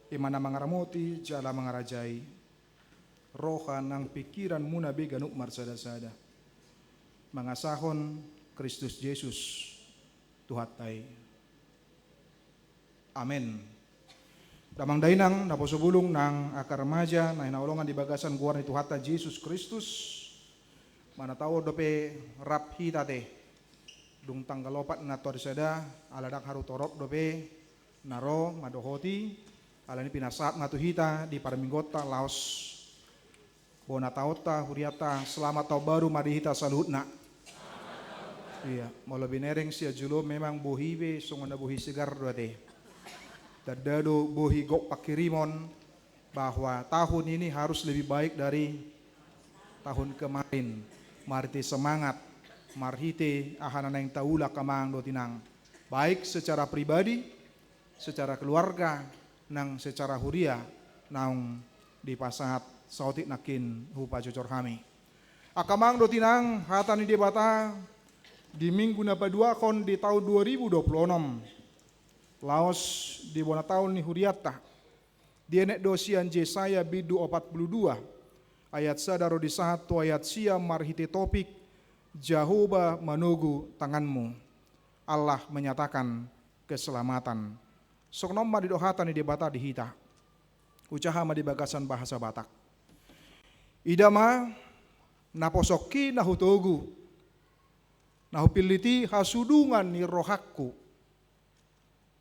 Imana mangaramoti jala mangarajai. Roha nang pikiran muna beganuk marsada-sada. Mangasahon Kristus Yesus Tuhatai. Amin. Damang dainang naposubulong ng akar remaja na inaulungan di bagasan guar ni Tuhata Yesus Kristus. Manatawo dope rap hitate. Dung tanggalopat na torisada aladak harutorop dope naro madohoti. Alani pinasat nga tuhita di Paraminggota Laos. Bona taota huriata selamat tahun baru madihita salutna. Iya, mau lebih nereng sia julo memang bohibe songona bohi segar doate. Tadado bohi gok pakirimon bahwa tahun ini harus lebih baik dari tahun kemarin. Marite semangat, marhite ahanan yang taula kamang dotinang. Baik secara pribadi, secara keluarga, nang secara huria, nang di pasahat sautik nakin hupa cocor kami. Akamang dotinang hatani debata di minggu napadua kon di tahun 2026. Laos di bona tahun ni huriata. Di enek dosian Jesaya bidu 42 ayat sadaro di 1 ayat sia marhite topik Jehovah manugu tanganmu. Allah menyatakan keselamatan. Sok nomma di dohatan di debata di hita. Ucahama di bagasan bahasa Batak. Idama naposoki nahutogu. Nahupiliti hasudungan ni rohakku.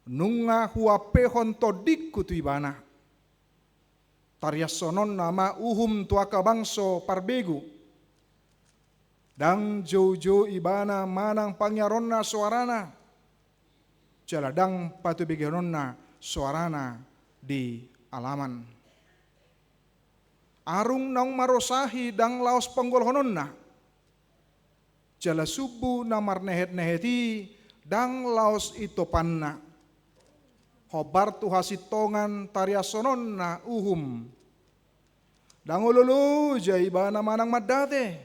Nunga huapehon todik kutuibana. Tariasonon nama uhum tuaka bangso parbegu. Dang jojo ibana manang pangyaronna suarana. Jaladang patubigenonna suarana di alaman. Arung nang marosahi dang laos penggolhononna. Jala subu namar nehet-neheti dang laos itopanna. Hobar tuhasitongan tariasonon na uhum. Dangululu jaibana manang madate.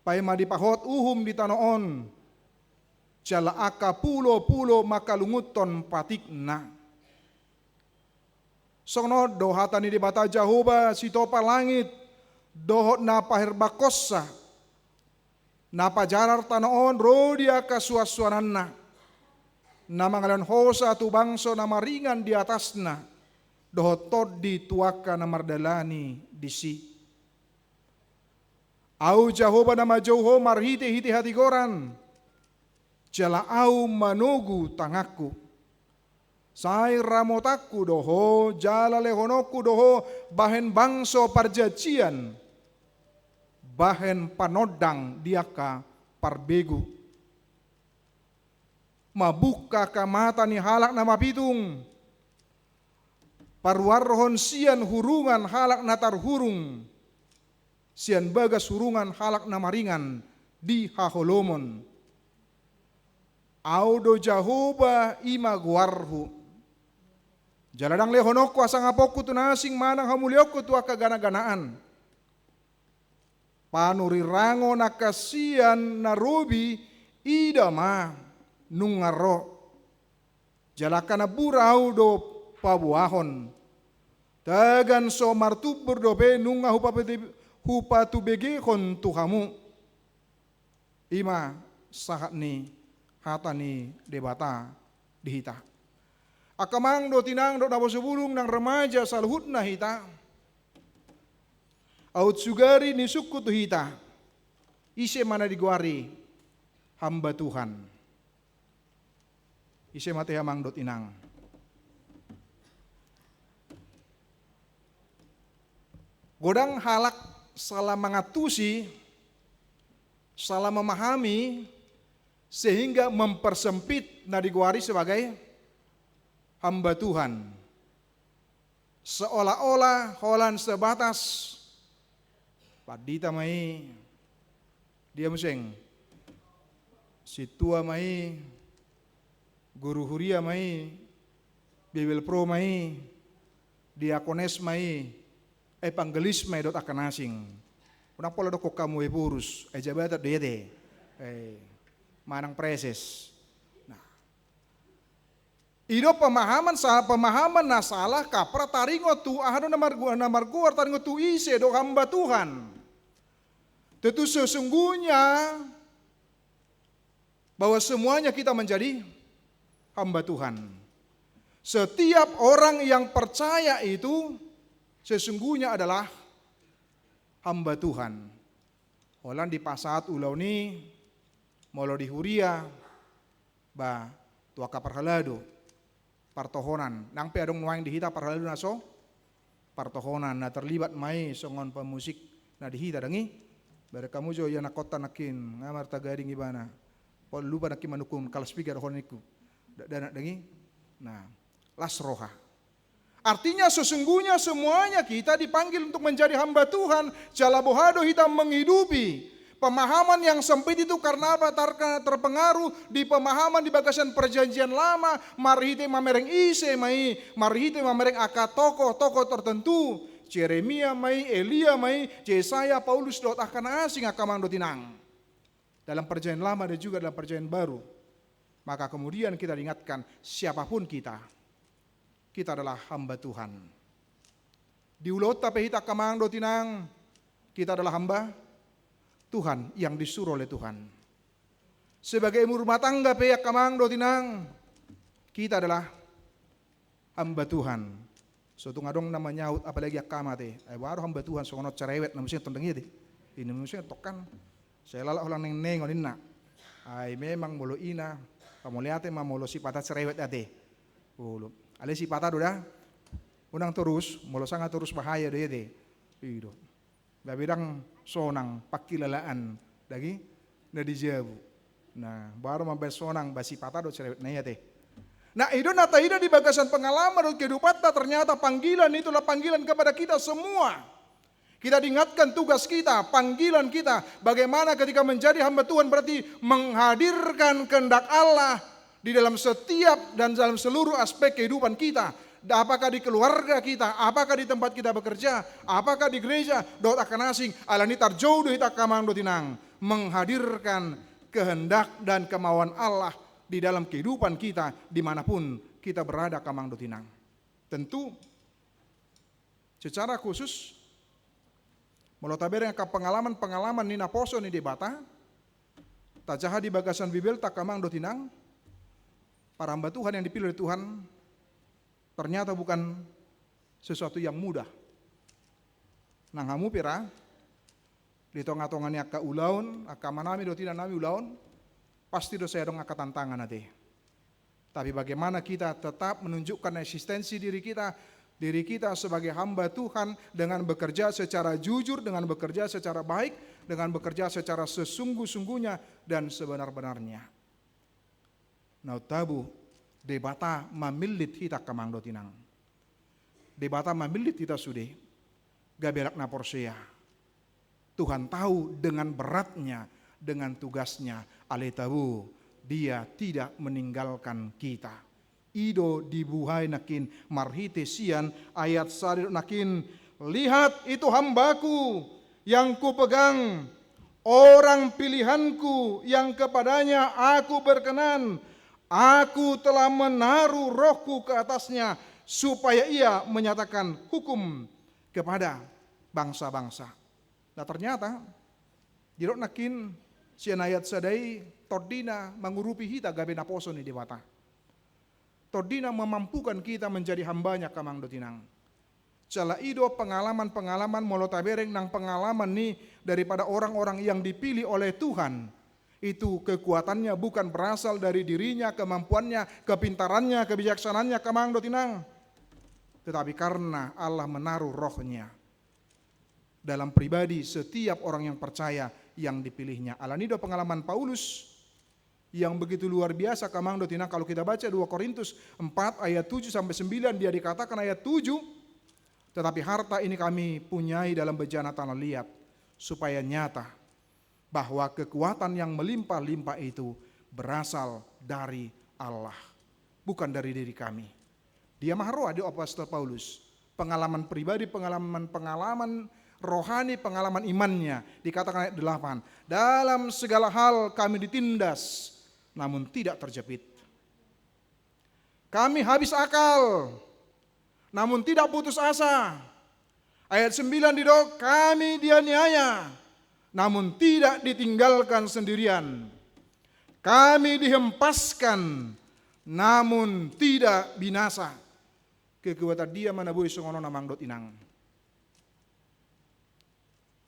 Pai madipahot uhum di tanoon. Jala aka pulo-pulo makalunguton patikna. Sono dohatan di bata Jehovah sitopa langit. Dohot na pahirbakosa. Napa jarar tanoon rodia kasuasuananna. Nama ngalan hosa tu bangso nama ringan di atasna. Dohotod di tuaka namar dalani disi. Au Jehovah nama Joho marhite hiti hati goran. Jala au manugu tangaku. Sai ramotaku doho jala lehonoku doho bahen bangso parjajian. Bahen panodang diaka parbegu. Mabuka kamata ni halak nama pitung. Parwarhon sian hurungan halak natar hurung. Sian bagas hurungan halak nama ringan di haholomon. Audo Jehovah ima guarhu. Jaladang lehonoko asang apoku tunasing manang hamulioko tua kagana-ganaan. Panurirango nakasian narubi idama. Nungaro jalakana burau do pabuahon tagan so martubur do be nunga hupa tu bege kon tuhamu ima sahat ni hatani debata dihita akamang do tinang do nabosubulung nang remaja salhutna hita aut sugari ni suku tu hita ise mana diguari hamba Tuhan. Ise mate hamang dot inang. Godang halak salah mengatusi, salah memahami, sehingga mempersempit nadiguari sebagai hamba Tuhan. Seolah-olah holan sebatas padita mai dia museng si tua mai guru huria mai, Bibil pro mai, diakones mai, evangelis mai dot akan asing. Unang pola do kamu purus, jabatat dede, manang preses. Nah, Ido pemahaman na salah kapra taringo tu ahado namar guar taringo tu ise do hamba Tuhan. Tentu sesungguhnya bahwa semuanya kita menjadi hamba Tuhan. Setiap orang yang percaya itu sesungguhnya adalah hamba Tuhan. Olan di pasat ulau ni molo di huria ba tua kaparhalado partohonan nang pe adong nuang dihita parhalado naso partohonan na terlibat mai songon pemusik na dihita dangi bare kamu jo ya nakota nakin ngamar tagading ibana pol lupa nakin manukun kalas pigar honiku dana dangi nah las roha. Artinya sesungguhnya semuanya kita dipanggil untuk menjadi hamba Tuhan. Jalabohado hitam menghidupi pemahaman yang sempit itu karena apa? Terpengaruh di pemahaman di bagasan perjanjian lama. Marhite mamereng ise mai, marhite mamereng aka tokoh tertentu. Jeremia mai, Elia mai, Yesaya, Paulus dot akan asing akamang dotinang. Dalam perjanjian lama dan juga dalam perjanjian baru. Maka kemudian kita diingatkan siapapun kita adalah hamba Tuhan. Di ulot tapi hita kamang dotinang, kita adalah hamba Tuhan yang disuruh oleh Tuhan. Sebagai ibu rumah tangga pe kamang dotinang, kita adalah hamba Tuhan. Suatu ngadong namanya apalagi akama teh. Baru hamba Tuhan songonot cerewet namusin tondengnya teh. Ini manusia tokan. Saya lalak ulang neng oninna. Ai memang molo ina, pamuliate mamolo sipata cerewet ate. Ulu. Ale si patado dah, unang terus, molo sangat terus bahaya deh. Ido, babirang sonang pakilalaan, lagi, nadi jabu. Nah, baru mampir sonang basi patado cerewet naya teh. Nah, itu nata ida di bagasan pengalaman dan kehidupan ternyata panggilan itulah panggilan kepada kita semua. Kita diingatkan tugas kita, panggilan kita, bagaimana ketika menjadi hamba Tuhan berarti menghadirkan kehendak Allah di dalam setiap dan dalam seluruh aspek kehidupan kita. Apakah di keluarga kita, apakah di tempat kita bekerja, apakah di gereja, dot akan asing, alani tarjauh hita kamang dotinang. Menghadirkan kehendak dan kemauan Allah di dalam kehidupan kita, dimanapun kita berada kamang dotinang. Tentu, secara khusus, melotabereng ke pengalaman-pengalaman nina poso ni debata, tajaha di bagasan bibel tak kamang dotinang, para hamba Tuhan yang dipilih oleh Tuhan ternyata bukan sesuatu yang mudah. Nang hamu pira di tonga-tongannya aka ulaun, aka manami do tidak nami ulaun, pasti do saya dong aka tantangan nanti. Tapi bagaimana kita tetap menunjukkan eksistensi diri kita sebagai hamba Tuhan dengan bekerja secara jujur, dengan bekerja secara baik, dengan bekerja secara sesungguh-sungguhnya dan sebenar-benarnya. Nautabu debata mamilit hita kamang dotinang. Debata mamilit hita sude gabelak na porsea. Tuhan tahu dengan beratnya, dengan tugasnya. Aletabu dia tidak meninggalkan kita. Ido dibuhai nakin marhite sian ayat sadir nakin. Lihat itu hambaku yang kupegang, orang pilihanku yang kepadanya aku berkenan. Aku telah menaruh rohku ke atasnya supaya ia menyatakan hukum kepada bangsa-bangsa. Nah ternyata dirok nakin sian ayat sadai tordina mengurupi hita gabe naposo ni dewata. Tordina memampukan kita menjadi hambanya kamang dotinang. Cala ido pengalaman-pengalaman molotabereng nang pengalaman nih daripada orang-orang yang dipilih oleh Tuhan. Itu kekuatannya bukan berasal dari dirinya, kemampuannya, kepintarannya, kebijaksanaannya kamang dotinang. Tetapi karena Allah menaruh rohnya dalam pribadi setiap orang yang percaya yang dipilihnya. Alanido pengalaman Paulus yang begitu luar biasa kamang dotinang. Kalau kita baca 2 Korintus 4 ayat 7 sampai 9 dia dikatakan ayat 7. Tetapi harta ini kami punyai dalam bejana tanah liat supaya nyata bahwa kekuatan yang melimpah-limpah itu berasal dari Allah, bukan dari diri kami. Dia maha di apostol Paulus. Pengalaman pribadi, pengalaman rohani, pengalaman imannya. Dikatakan ayat 8. Dalam segala hal kami ditindas, namun tidak terjepit. Kami habis akal, namun tidak putus asa. Ayat 9 didok, kami dianiaya, namun tidak ditinggalkan sendirian. Kami dihempaskan, namun tidak binasa. Kekuatan dia manabui songono namang dot inang.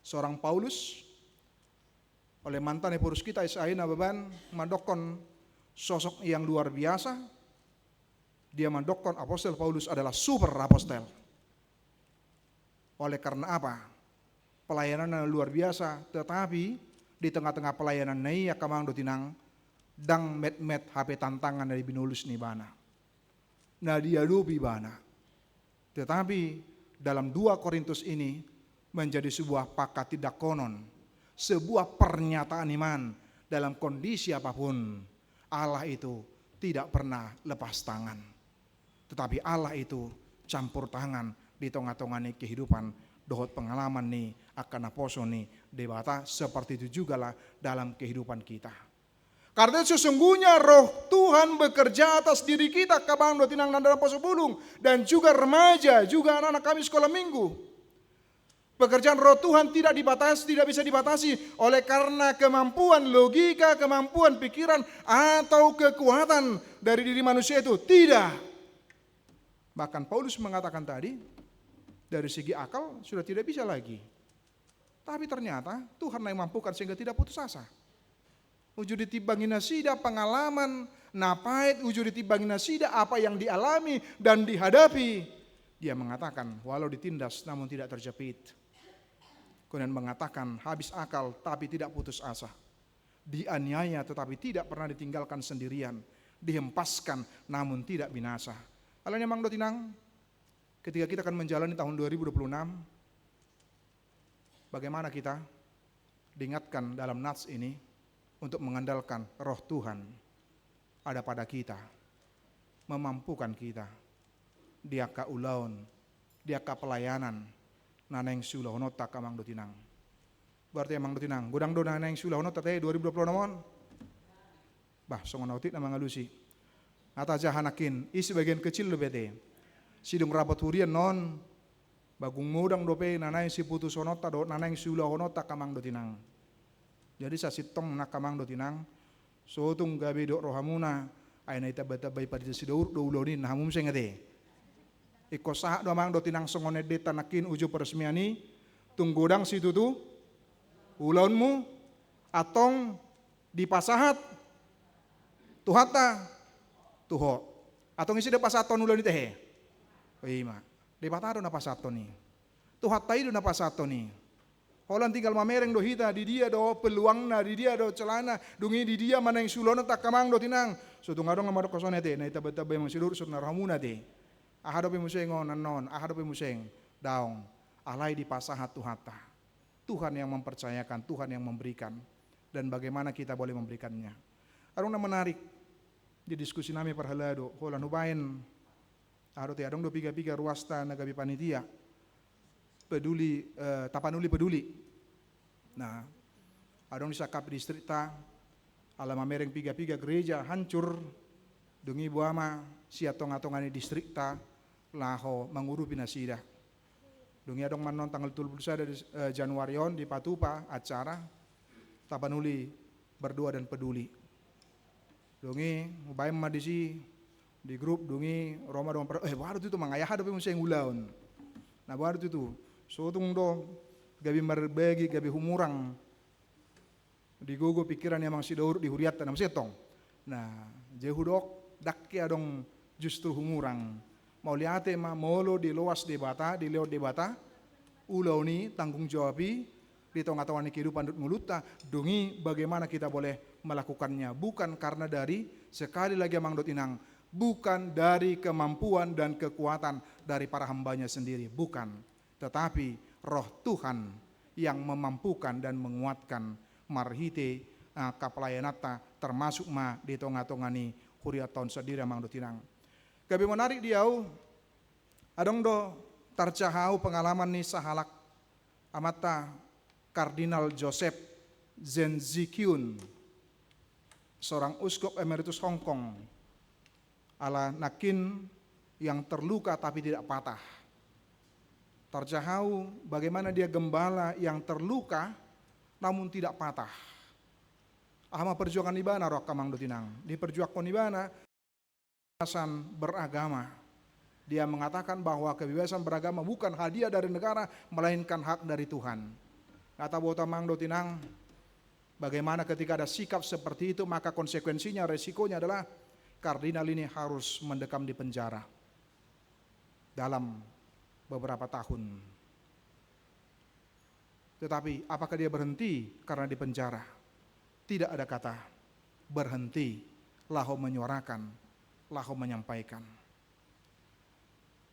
Seorang Paulus, oleh mantan epurus kita Isaina beban, mandokon sosok yang luar biasa. Dia mandokon apostol Paulus adalah super apostol. Oleh karena apa? Pelayanan luar biasa, tetapi di tengah-tengah pelayanan nai akamang dotinang dang met-met HP tantangan dari binulus ni bana. Nah dia lupi bana. Tetapi dalam 2 Korintus ini menjadi sebuah pakat tidak konon, sebuah pernyataan iman dalam kondisi apapun. Allah itu tidak pernah lepas tangan. Tetapi Allah itu campur tangan di tengah-tengah nih kehidupan dohot pengalaman nih akan aposo nih debata seperti itu juga lah dalam kehidupan kita. Karena sesungguhnya roh Tuhan bekerja atas diri kita kabang dotinang dalam poso bulung dan juga remaja juga anak-anak kami sekolah minggu. Pekerjaan roh Tuhan tidak bisa dibatasi oleh karena kemampuan logika, kemampuan pikiran atau kekuatan dari diri manusia itu tidak. Bahkan Paulus mengatakan tadi, dari segi akal sudah tidak bisa lagi. Tapi ternyata Tuhan yang mampukan sehingga tidak putus asa. Ujur ditibangin nasida pengalaman, napait ujur ditibangin nasida apa yang dialami dan dihadapi. Dia mengatakan walau ditindas namun tidak terjepit. Kemudian mengatakan habis akal tapi tidak putus asa. Dianiaya tetapi tidak pernah ditinggalkan sendirian. Dihempaskan namun tidak binasa. Alanya Mang Dotinang, ketika kita akan menjalani tahun 2026, bagaimana kita diingatkan dalam nats ini untuk mengandalkan roh Tuhan ada pada kita, memampukan kita, diaka ulaun, diaka pelayanan, naneng sulah honota kamang dotinang. Berarti Mang Dotinang, godang do naneng sulah honota teh 2020 namon. Bah, songon autit na mga lusi. Ata jahanakin, isi bagian kecil lo bete. Sidung rapat hurian non, bagung mudang dope nanay si putus honota do nanay sula honota kamang dotinang. Jadi sa sitong na kamang dotinang, so tung gabi do rohamuna, ay na itabay pa dito si do ulonin na hamum sengate. Ikosa do mang dotinang songonet de tanakin ujo peresmiani, tunggodang si tutu, ulaunmu, atong dipasahat, tuhata, tuho. Atong isi de pasaton ulon ite. Ima, de patado na pasaton ni. Tuhatai do na pasaton ni. Holan tinggal mamereng do hita di dia do peluang na di dia do celana dungi di dia mana yang sulono tak kamang do tinang. So tungadong ngamado kosone te na itabay mang sidur sud na ramuna te. Ahado pe museng non, ahado pe museng daong. Alai di pasahat tuhata. Tuhan yang mempercayakan, Tuhan yang memberikan dan bagaimana kita boleh memberikannya. Arung na menarik di diskusi nami parhalado, holan hubain aro te adong do piga-piga ruasta nagabi panitia peduli tapanuli peduli. Nah, adong disakap distrikta alama mereng piga-piga gereja hancur dungi buama siatong-atongani distrikta laho mangurupi nasida. Dungi adong manon tanggal 21 Januarion di Patupa acara tapanuli berdua dan peduli. Dungi ubayam madisi di grup dungi Roma dong baru itu mangayah tapi museng ulaun. Nah baru itu so tung do gabi marbegi gabi humurang di gogo pikiran yang masih daur di huriat tanam setong. Nah jehudok dakki adong justru humurang mau liate ma molo di luas debata di lewat debata ulau ni tanggung jawabi di tengah-tengah kehidupan mulutta dungi bagaimana kita boleh melakukannya bukan karena dari sekali lagi Mang Dot Inang bukan dari kemampuan dan kekuatan dari para hambanya sendiri bukan tetapi roh Tuhan yang memampukan dan menguatkan marhite kapelayanata termasuk ma di tengah-tengah ni huriat tahun sendiri Mang Dot Inang. Gabi menarik diau adong do tarcahau pengalaman ni sahalak amata Kardinal Joseph Zenzikyun, seorang uskup emeritus Hong Kong. ala nakin yang terluka tapi tidak patah. Terjahau bagaimana dia gembala yang terluka namun tidak patah. Ahma perjuangan di bana roh kamang dotinang. Di perjuangan di bana kebebasan beragama. Dia mengatakan bahwa kebebasan beragama bukan hadiah dari negara melainkan hak dari Tuhan. Kata bota mang dotinang, bagaimana ketika ada sikap seperti itu maka konsekuensinya, resikonya adalah kardinal ini harus mendekam di penjara dalam beberapa tahun. Tetapi apakah dia berhenti karena di penjara? Tidak ada kata berhenti. Lahu menyuarakan, lahu menyampaikan.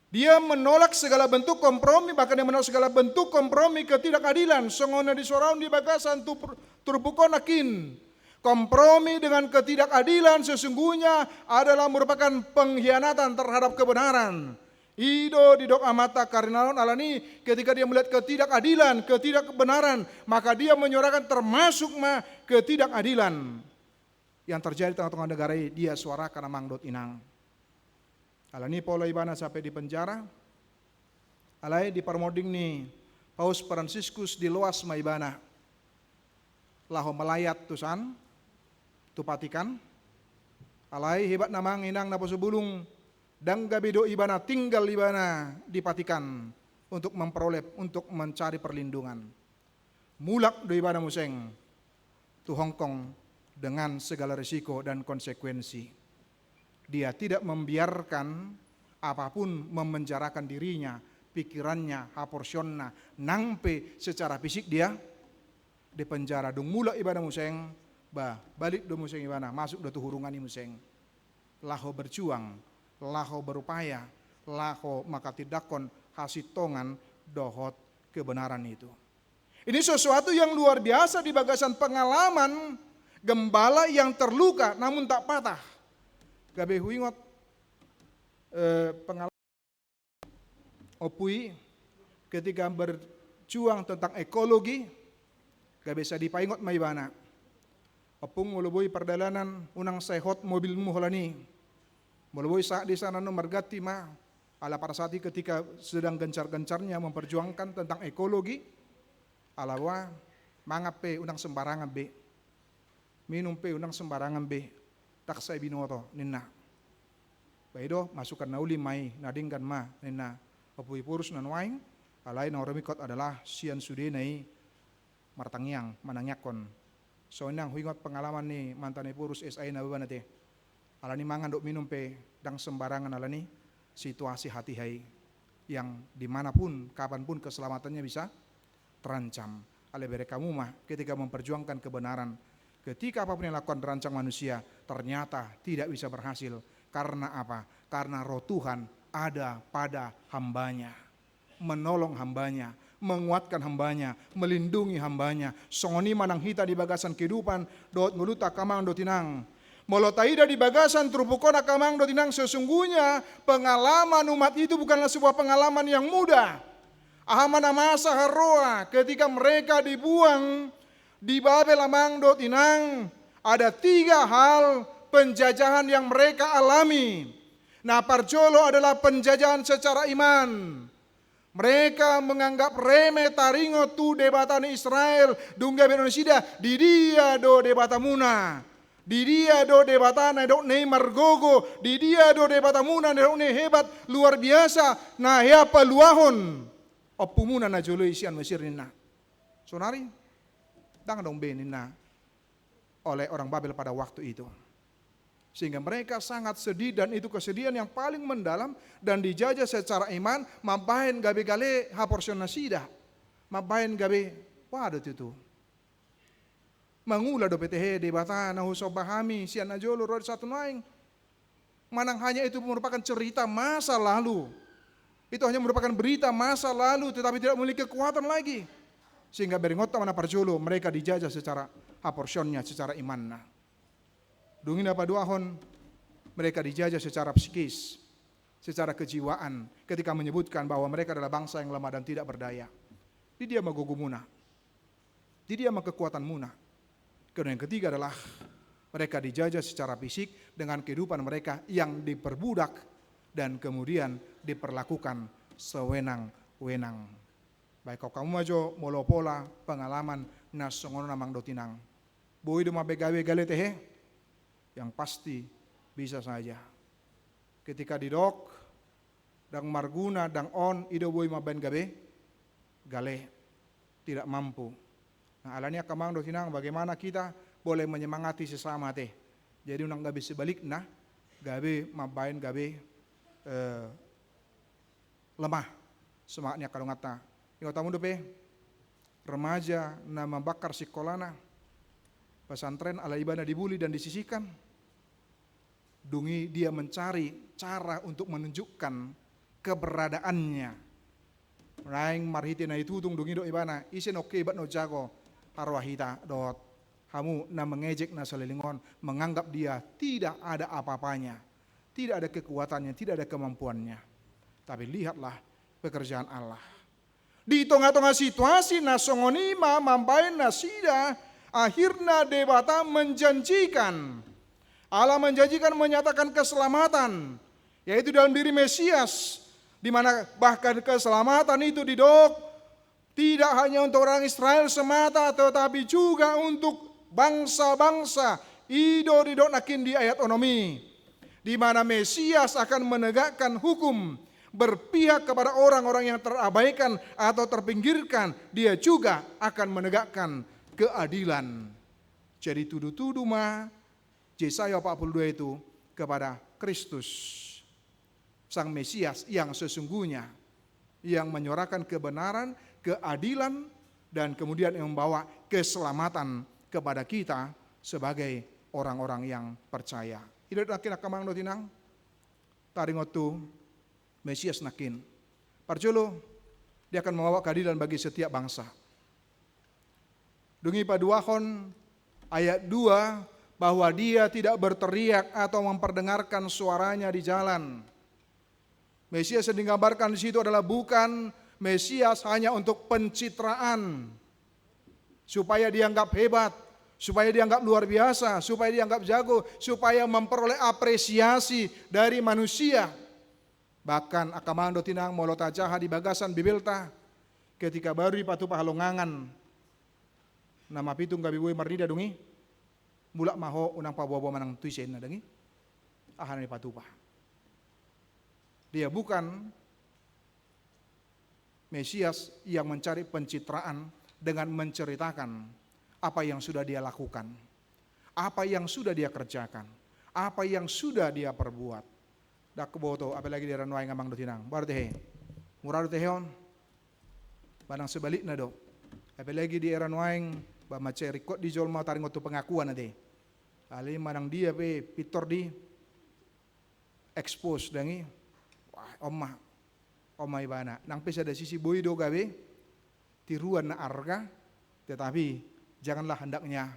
Dia menolak segala bentuk kompromi, bahkan dia menolak segala bentuk kompromi ketidakadilan. Songona di soraun di bagasan turpukonakin. Kompromi dengan ketidakadilan sesungguhnya adalah merupakan pengkhianatan terhadap kebenaran. Ido di dok amata kardinal alani ketika dia melihat ketidakadilan, ketidakbenaran, maka dia menyuarakan termasuk ketidakadilan yang terjadi di tengah-tengah negara ini. Dia suarakan amang dot inang. Alani pola ibana sampai di penjara. Alai di parmoding ni Paus Franciscus di loas maibana. Laho melayat tusan, tupatikan. Alai hebat namang inang naposubulung. Dan gabido ibana tinggal ibana dipatikan untuk memperoleh, untuk mencari perlindungan. Mulak do ibana museng tu Hongkong dengan segala risiko dan konsekuensi. Dia tidak membiarkan apapun memenjarakan dirinya, pikirannya, haporsionna, nangpe secara fisik dia di penjara. Dung mulak ibana museng, balik do museng ibana, masuk do tu hurungani museng. Laho berjuang, laho berupaya, laho maka tidakon hasitongan dohot kebenaran itu. Ini sesuatu yang luar biasa di bagasan pengalaman gembala yang terluka namun tak patah. Gabe huingot pengalaman opui ketika berjuang tentang ekologi, gabe sa dipaingot maibana. Opung ulubui perdalanan unang sehot mobilmu holani. Mulai saat di sana mergati ala pada saat itu ketika sedang gencar-gencarnya memperjuangkan tentang ekologi, alawa mangap pe unang sembarangan be, minum pe unang sembarangan be, tak saya binoto nina. Baido masukkan nauli mai nadingkan nina opui purus nan waing, alai na oremikot adalah sian sudenai martangyang manangyakon. So nang huingot pengalaman ni mantan purus SI na babanate. Alani mangan dok minum pe dang sembarangan alani situasi hati hai yang dimanapun kapanpun keselamatannya bisa terancam. Ale mereka mah ketika memperjuangkan kebenaran, ketika apapun yang lakukan terancam manusia ternyata tidak bisa berhasil. Karena apa? Karena roh Tuhan ada pada hambanya, menolong hambanya, menguatkan hambanya, melindungi hambanya. Songoni manang hita di bagasan kehidupan dot nguluta kamang dotinang. Molotaida di bagasan trupukona kamang dotinang, sesungguhnya pengalaman umat itu bukanlah sebuah pengalaman yang mudah. Ahamana masa haroa ketika mereka dibuang di Babel amang dotinang, ada 3 hal penjajahan yang mereka alami. Nah, parjolo adalah penjajahan secara iman. Mereka menganggap remeh taringo tu debatan Israel dungga Indonesia di dia do debatamuna. Di dia do debatana do Neymar gogo, di dia do debatamuna do ne hebat luar biasa. Nah ya peluahon opumuna na jolo isian Mesir nina. Sonari dang dong benina oleh orang Babel pada waktu itu. Sehingga mereka sangat sedih dan itu kesedihan yang paling mendalam dan dijajah secara iman, mampahin gabe gale haporsion nasida. Mampahin gabe waduh itu. Mangula do PTH di batana huso bahami sian najolo rod satu naing. Manang hanya itu merupakan cerita masa lalu. Itu hanya merupakan berita masa lalu tetapi tidak memiliki kekuatan lagi. Sehingga beringota mana parjolo mereka dijajah secara haporsionnya, secara imanna. Dungin apa duahon mereka dijajah secara psikis, secara kejiwaan ketika menyebutkan bahwa mereka adalah bangsa yang lemah dan tidak berdaya. Di dia magugumuna. Di dia kekuatan muna. Kemudian yang ketiga adalah Mereka dijajah secara fisik dengan kehidupan mereka yang diperbudak dan kemudian diperlakukan sewenang-wenang. Baik kau kamu majo molo pola pengalaman nasongono namang dotinang. Boi do mabegawe gale tehe yang pasti bisa saja. Ketika didok dang marguna dang on ido boi maben gabe gale tidak mampu. Nah, alania kamang dotinang bagaimana kita boleh menyemangati sesama teh. Jadi unang gabe sebalik nah gabe mabain gabe lemah semangatnya kalau ngata. Ingat tamu dope remaja na membakar sekolahna pesantren ala ibadah dibuli dan disisihkan. Dungi dia mencari cara untuk menunjukkan keberadaannya. Raing marhiti na itutung dungi do ibana isen oke bat no jago arwahita dot kamu na mengejek na selilingon, menganggap dia tidak ada apa-apanya, tidak ada kekuatannya, tidak ada kemampuannya. Tapi lihatlah pekerjaan Allah. Di tengah-tengah situasi nasongonima mambain nasida, akhirnya debata menjanjikan. Allah menjanjikan menyatakan keselamatan, yaitu dalam diri Mesias, di mana bahkan keselamatan itu didok tidak hanya untuk orang Israel semata, tetapi juga untuk bangsa-bangsa. Ido didok nakin di ayat onomi, di mana Mesias akan menegakkan hukum, berpihak kepada orang-orang yang terabaikan atau terpinggirkan. Dia juga akan menegakkan keadilan. Jadi tuduh-tuduh mah Yesaya 42 itu kepada Kristus, Sang Mesias yang sesungguhnya, yang menyuarakan kebenaran, keadilan, dan kemudian yang membawa keselamatan kepada kita sebagai orang-orang yang percaya. Tidak nakin akamang dotinang, taringotu Mesias nakin. Parjolo, dia akan membawa keadilan bagi setiap bangsa. Dungi paduahon ayat 2, bahwa dia tidak berteriak atau memperdengarkan suaranya di jalan. Mesias yang digambarkan di situ adalah bukan Mesias hanya untuk pencitraan, supaya dianggap hebat, supaya dianggap luar biasa, supaya dianggap jago, supaya memperoleh apresiasi dari manusia. Bahkan akamando tinang molota jaha di bagasan bibelta, ketika baru di patu pahalongangan, nama pitung gabiwoi marnida dungi, mulak maho unang pabuah-buah manang tuisen na dangi ahan ni patupa. Dia bukan Mesias yang mencari pencitraan dengan menceritakan apa yang sudah dia lakukan, apa yang sudah dia kerjakan, apa yang sudah dia perbuat. Dak keboto apalagi di ranwai ngamang dotinang baru teh murah tehon banang sebaliknya do apalagi di ranwai ba maceri kok di jolma taring waktu pengakuan ade. Ali manang dia pe pitor di expose dangi wah omah ibana nang pesa ada sisi boido gawe tiruan na arga, tetapi janganlah hendaknya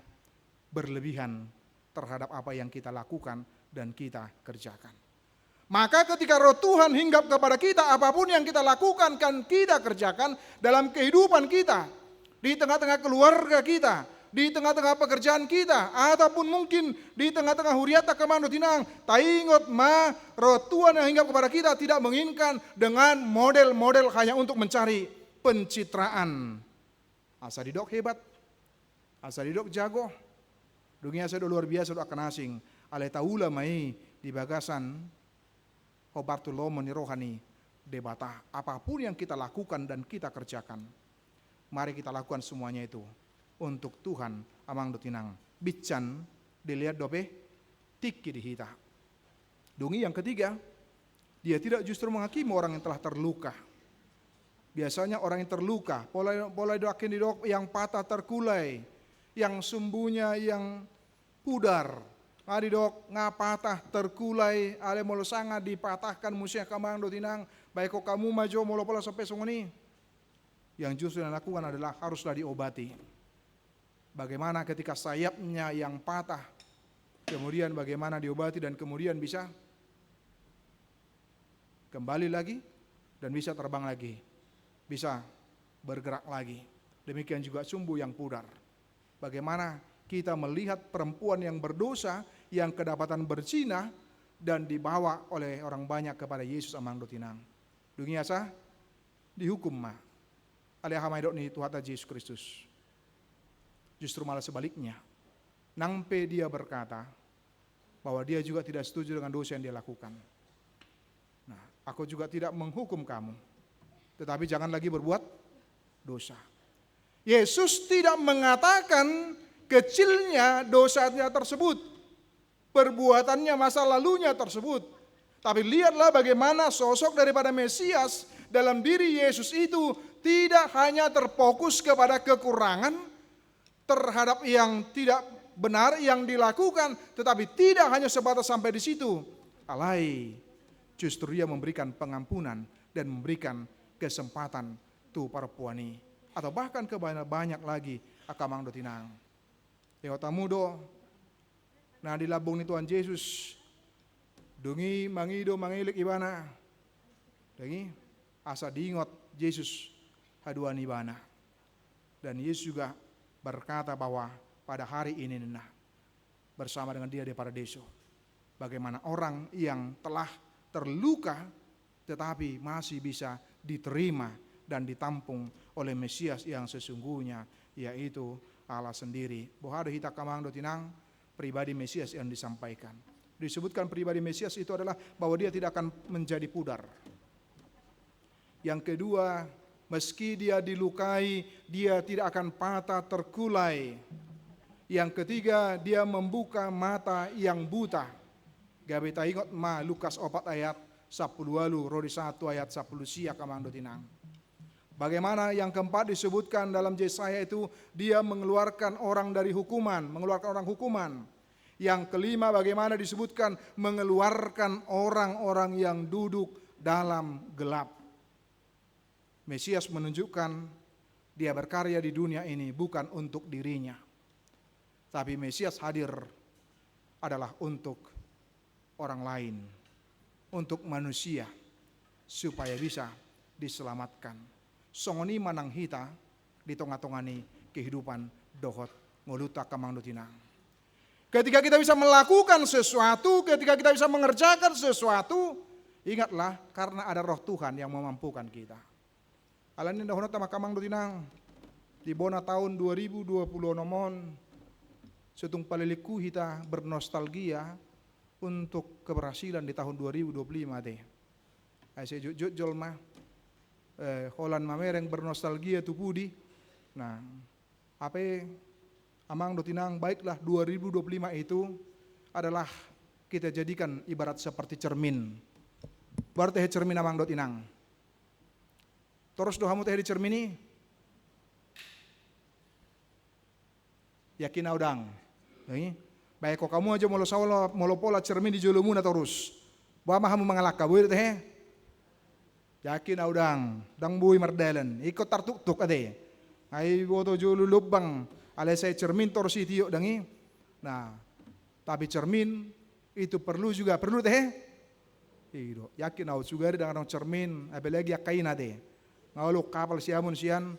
berlebihan terhadap apa yang kita lakukan dan kita kerjakan. Maka ketika roh Tuhan hinggap kepada kita, apapun yang kita lakukan kan kita kerjakan dalam kehidupan kita, di tengah-tengah keluarga kita, di tengah-tengah pekerjaan kita, ataupun mungkin di tengah-tengah huriata kemano tinang, taingot ma roh Tuhan yang hinggap kepada kita tidak menginginkan dengan model-model hanya untuk mencari pencitraan. Asa didok hebat, asa didok jago, dunia asa luar biasa do akan asing, alai taula mai di bagasan Hobartulomo ni rohani debata. Apapun yang kita lakukan dan kita kerjakan, mari kita lakukan semuanya itu untuk Tuhan amang dotinang. Bican dilihat dope tiki di hita. Dungi yang ketiga, dia tidak justru menghakimi orang yang telah terluka. Biasanya orang yang terluka, pola doakin di dok yang patah terkulai, yang sumbunya yang pudar. Adi dok ngapatah terkulai, ale molo sanga dipatahkan musia kamang dotinang, baik kok kamu maju molo pola sampai sunguni. Yang justru yang lakukan adalah haruslah diobati. Bagaimana ketika sayapnya yang patah, kemudian bagaimana diobati dan kemudian bisa kembali lagi dan bisa terbang lagi, bisa bergerak lagi. Demikian juga sumbu yang pudar. Bagaimana kita melihat perempuan yang berdosa yang kedapatan berzina dan dibawa oleh orang banyak kepada Yesus amang dotinang. Dunia sah dihukum mah. Alih hamai dok ni Tuhan Yesus Kristus. Justru malah sebaliknya. Nampe dia berkata bahwa dia juga tidak setuju dengan dosa yang dia lakukan. Nah, aku juga tidak menghukum kamu, tetapi jangan lagi berbuat dosa. Yesus tidak mengatakan kecilnya dosanya tersebut, perbuatannya masa lalunya tersebut. Tapi lihatlah bagaimana sosok daripada Mesias dalam diri Yesus itu tidak hanya terfokus kepada kekurangan terhadap yang tidak benar yang dilakukan, tetapi tidak hanya sebatas sampai di situ. Alai, justru dia memberikan pengampunan dan memberikan kesempatan tu perempuan atau bahkan banyak lagi akamang do tinang. Yo tamudo na di labong ni Tuhan Yesus dungi mangido mangilik ibana. Dungi asa diingot Yesus haduan ibana. Dan Yesus juga berkata bahwa pada hari ini nah, bersama dengan dia di paradiso, bagaimana orang yang telah terluka tetapi masih bisa diterima dan ditampung oleh Mesias yang sesungguhnya, yaitu Allah sendiri. Bohado hita kamang do tinang pribadi Mesias yang disampaikan. Disebutkan pribadi Mesias itu adalah bahwa dia tidak akan menjadi pudar. Yang kedua, meski dia dilukai, dia tidak akan patah terkulai. Yang ketiga, dia membuka mata yang buta. Gabe ta ingot ma Lukas 4 ayat 10 Rodi 1 ayat 10 sia kamang do tinang. Bagaimana yang keempat disebutkan dalam Yesaya itu, dia mengeluarkan orang dari hukuman, mengeluarkan orang hukuman. Yang kelima bagaimana disebutkan mengeluarkan orang-orang yang duduk dalam gelap. Mesias menunjukkan dia berkarya di dunia ini bukan untuk dirinya, tapi Mesias hadir adalah untuk orang lain, untuk manusia, supaya bisa diselamatkan. Songoni manang hita di tongah-tongani kehidupan dohot ngoluta kamang dotinang. Ketika kita bisa melakukan sesuatu, ketika kita bisa mengerjakan sesuatu, ingatlah karena ada roh Tuhan yang memampukan kita. Alanin dahonot tama kamang dotinang di bona tahun 2020 nomon setung paliliku hita bernostalgia untuk keberhasilan di tahun 2025 deh. Saya jujur mah Holan mamereng bernostalgia tu pudi. Nah, apa amang dotinang baiklah 2025 itu adalah kita jadikan ibarat seperti cermin. Berarti cermin amang dotinang. Terus dohamu teh dicermini. Yakin audang. Baik kok kamu aja molo pola cermin di julumu na terus. Bawa mahamu mengalaka buir teh. Yakin audang, dang bui mardelen. Ikut tartuk-tuk ade. Ai boto julu lubang. Ale saya cermin terus itu dangi. Nah, tapi cermin itu perlu teh. Iyo, yakin au juga dengan cermin, apalagi kain ade. Ngawaluk kapal siamun sian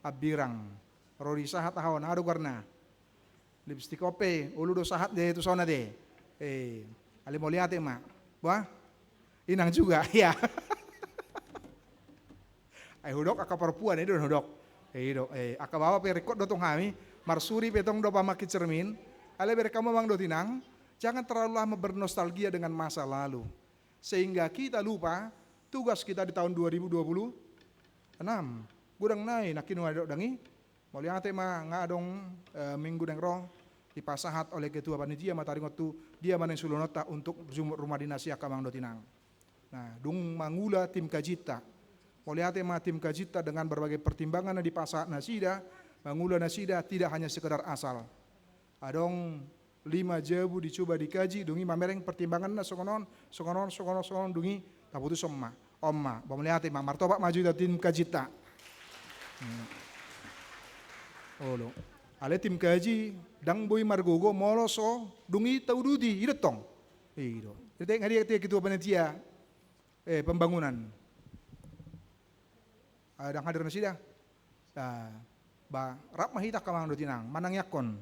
abirang. Rodi sahat ahon adu karena lipstick ope ulu do sahat deh itu sona deh. Ali mau lihat mak. Wah, inang juga ya. Ay hudok aka perempuan itu hudok. Aka bawa perikot dotong kami, marsuri petong do pamaki cermin. Ale berkamu bang do tinang, jangan terlalu lama bernostalgia dengan masa lalu. Sehingga kita lupa tugas kita di tahun 2026. Gudang nai nakinu adok dangi. Moliate ma ngadong minggu deng roh dipasahat oleh ketua panitia mataringot tu dia manen sulonota untuk rumah dinas ya kamang do tinang. Nah, dung mangula tim kajita. Moliate ma tim kajita dengan berbagai pertimbangan di pasahat nasida, mangula nasida tidak hanya sekedar asal. Adong 5 jebu dicoba dikaji, dungi mamereng pertimbangan na sokonon dungi taputus omma, bamoliate ma martoba maju da tim kajita. Olo, ale tim kaji dang boy margogo moloso dungi taududi idetong. Ido. Jadi ngadi ketua panitia pembangunan. Dang hadir nasida. Ba rap mahita kamang do tinang manang yakon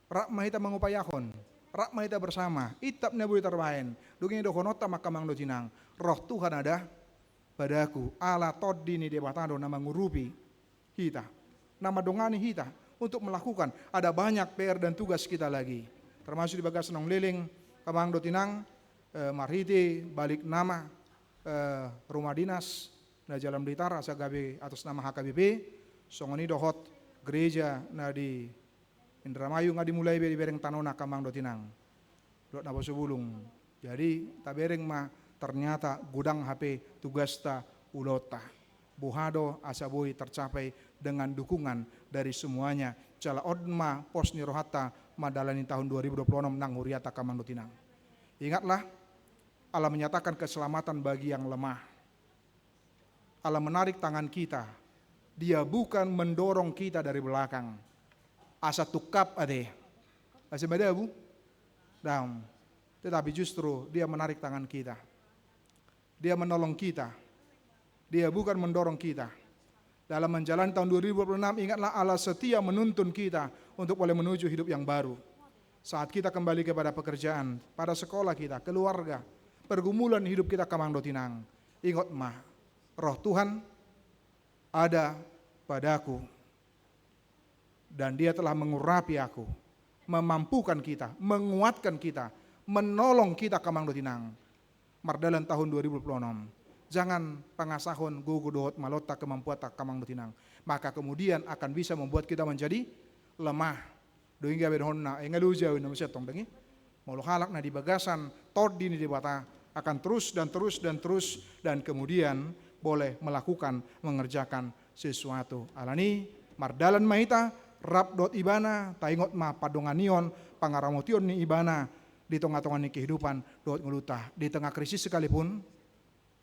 rak mahita mengupayakon, rak mahita bersama, itap nebuli terbain, duging dokonota makamang do tinang, roh Tuhan ada padaku, ala todini debatado nama ngurupi kita, nama dongani kita, untuk melakukan, ada banyak PR dan tugas kita lagi, termasuk di bagas nong liling, kamang do tinang, marhiti, balik nama, rumah dinas, na Jalan Blitar, asa gabe atas nama HKBP, songoni dohot gereja na di Indramayu nga dimulai di bereng tanona kamang do tinang. Dot na sebulung. Jadi tabereng mah ternyata gudang HP tugas ta ulota. Buhado asabui tercapai dengan dukungan dari semuanya. Cala odma pos ni rohata madalani tahun 2026 nang huriata kamang do tinang. Ingatlah, Allah menyatakan keselamatan bagi yang lemah. Allah menarik tangan kita. Dia bukan mendorong kita dari belakang. Asa tukap ade. Asa bada bu? Daun. Tetapi justru dia menarik tangan kita. Dia menolong kita. Dia bukan mendorong kita. Dalam menjalani tahun 2026, ingatlah Allah setia menuntun kita untuk boleh menuju hidup yang baru. Saat kita kembali kepada pekerjaan, pada sekolah kita, keluarga, pergumulan hidup kita kamang do tinang. Ingat mah, roh Tuhan ada padaku. Dan dia telah mengurapi aku, memampukan kita, menguatkan kita, menolong kita kamang do tinang. Mardalan tahun 2026. Jangan pangasahon gugu dohot malota kemampuan tak kamang do tinang. Maka kemudian akan bisa membuat kita menjadi lemah. Doingga bedhonna engaluja wina masetong dengi. Molo halak na di bagasan todi ni di bata akan terus dan kemudian boleh melakukan mengerjakan sesuatu. Alani mardalan mahita rap dot ibana taingot ma padonganion pangaramotion ni ibana di tengah-tengah ni kehidupan dot ngelutah di tengah krisis sekalipun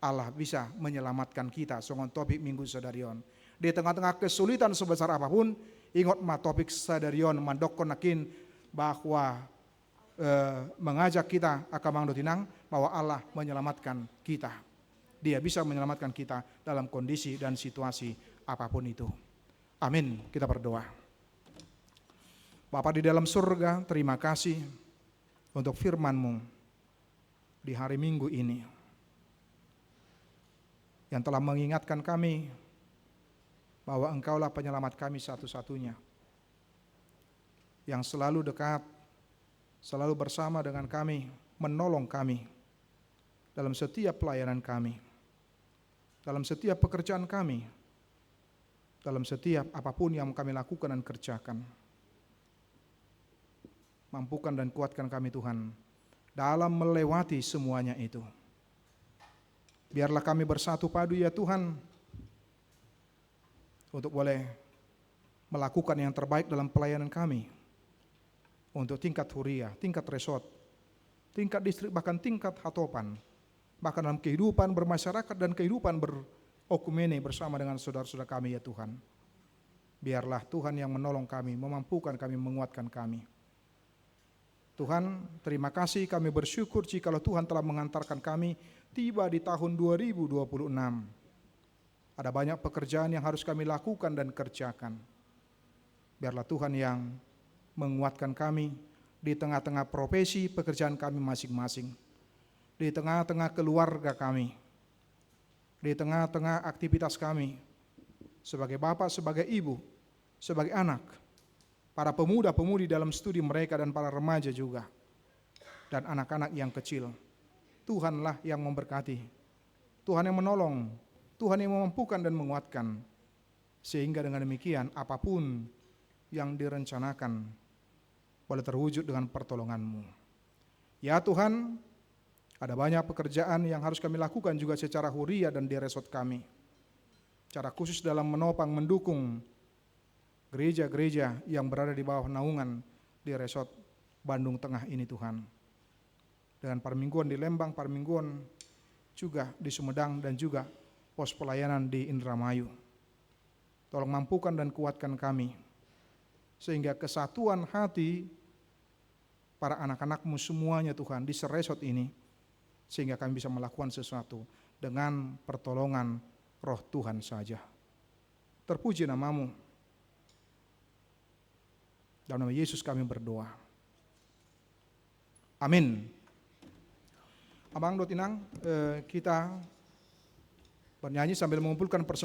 Allah bisa menyelamatkan kita songon topik minggu sadarion di tengah-tengah kesulitan sebesar apapun ingot ma topik sadarion mandokon nakin bahwa mengajak kita akamang do tinang bahwa Allah menyelamatkan kita. Dia bisa menyelamatkan kita dalam kondisi dan situasi apapun itu. Amin. Kita berdoa. Bapa di dalam surga, terima kasih untuk firman-Mu di hari Minggu ini yang telah mengingatkan kami bahwa Engkaulah penyelamat kami satu-satunya yang selalu dekat, selalu bersama dengan kami, menolong kami dalam setiap pelayanan kami, dalam setiap pekerjaan kami, dalam setiap apapun yang kami lakukan dan kerjakan. Mampukan dan kuatkan kami Tuhan dalam melewati semuanya itu. Biarlah kami bersatu padu ya Tuhan untuk boleh melakukan yang terbaik dalam pelayanan kami untuk tingkat huria, tingkat resort, tingkat distrik, bahkan tingkat hatopan, bahkan dalam kehidupan bermasyarakat dan kehidupan berokumene bersama dengan saudara-saudara kami ya Tuhan. Biarlah Tuhan yang menolong kami, memampukan kami, menguatkan kami. Tuhan, terima kasih, kami bersyukur jikalau Tuhan telah mengantarkan kami tiba di tahun 2026. Ada banyak pekerjaan yang harus kami lakukan dan kerjakan. Biarlah Tuhan yang menguatkan kami di tengah-tengah profesi pekerjaan kami masing-masing, di tengah-tengah keluarga kami, di tengah-tengah aktivitas kami, sebagai bapak, sebagai ibu, sebagai anak, para pemuda-pemudi dalam studi mereka dan para remaja juga, dan anak-anak yang kecil. Tuhanlah yang memberkati, Tuhan yang menolong, Tuhan yang memampukan dan menguatkan, sehingga dengan demikian apapun yang direncanakan boleh terwujud dengan pertolongan-Mu. Ya Tuhan, ada banyak pekerjaan yang harus kami lakukan juga secara huria dan di resort kami, secara khusus dalam menopang, mendukung gereja-gereja yang berada di bawah naungan di resort Bandung Tengah ini Tuhan. Dengan permingguan di Lembang, permingguan juga di Sumedang, dan juga pos pelayanan di Indramayu. Tolong mampukan dan kuatkan kami, sehingga kesatuan hati para anak-anak-Mu semuanya Tuhan di seresot ini, sehingga kami bisa melakukan sesuatu dengan pertolongan Roh Tuhan saja. Terpuji nama-Mu. Dalam nama Yesus kami berdoa. Amin. Abang Dotinang, kita bernyanyi sambil mengumpulkan persembahan.